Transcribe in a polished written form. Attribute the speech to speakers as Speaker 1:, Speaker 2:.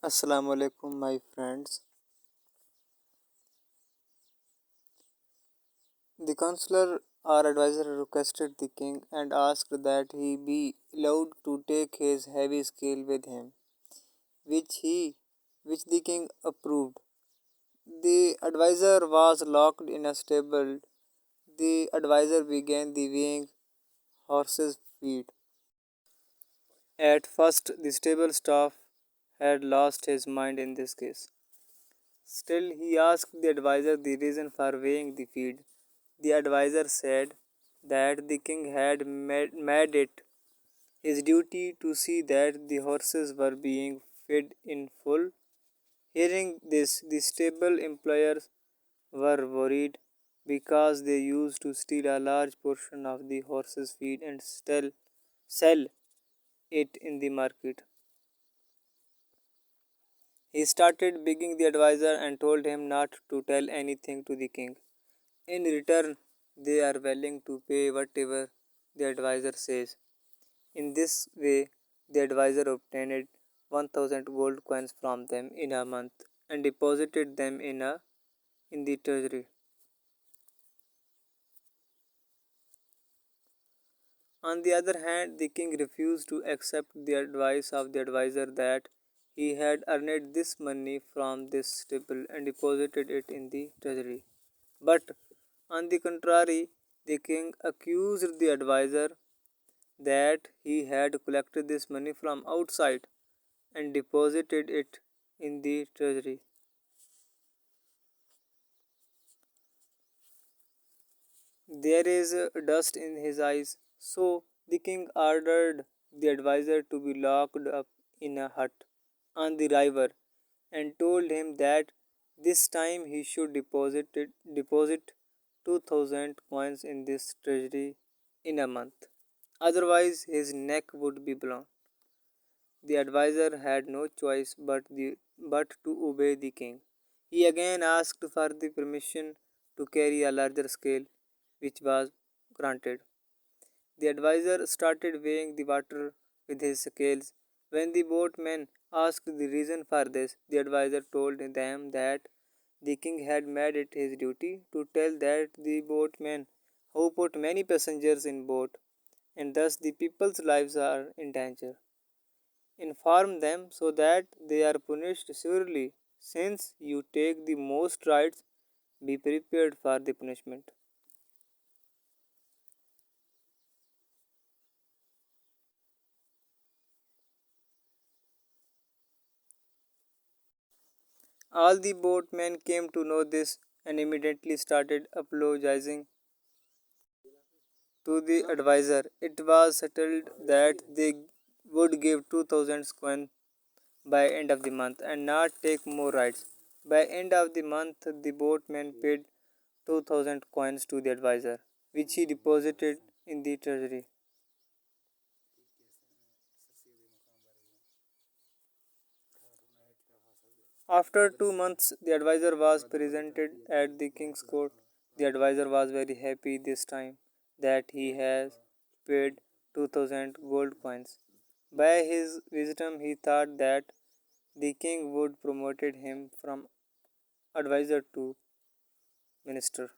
Speaker 1: Assalamu alaikum, my friends. The counselor or advisor requested the king and asked that he be allowed to take his heavy scale with him, which he which the king approved. The advisor was locked in a stable. The advisor began the weighing horses' feet. At first the stable staff had lost his mind in this case. Still he asked the advisor the reason for weighing the feed. The advisor said that the king had made it his duty to see that the horses were being fed in full. Hearing this, the stable employers were worried because they used to steal a large portion of the horses' feed and sell it in the market. He started begging the advisor and told him not to tell anything to the king. In return, they are willing to pay whatever the advisor says. In this way, the advisor obtained 1000 gold coins from them in a month and deposited them in the treasury. On the other hand, the king refused to accept the advice of the advisor that he had earned this money from this stable and deposited it in the treasury. But on the contrary, the king accused the advisor that he had collected this money from outside and deposited it in the treasury. There is dust in his eyes, so the king ordered the advisor to be locked up in a hut on the river and told him that this time he should deposit 2000 coins in this treasury in a month. Otherwise, his neck would be blown. The advisor had no choice but to obey the king. He again asked for the permission to carry a larger scale, which was granted. The advisor started weighing the water with his scales. When the boatmen asked the reason for this, the advisor told them that the king had made it his duty to tell that the boatmen who put many passengers in boat, and thus the people's lives are in danger. Inform them so that they are punished severely. Since you take the most rides, be prepared for the punishment. All the boatmen came to know this and immediately started apologizing to the advisor. It was settled that they would give 2000 coins by end of the month and not take more rides. By end of the month, the boatman paid 2000 coins to the advisor, which he deposited in the treasury. After 2 months, the advisor was presented at the king's court. The advisor was very happy this time that he has paid 2000 gold coins. By his wisdom, he thought that the king would promoted him from advisor to minister.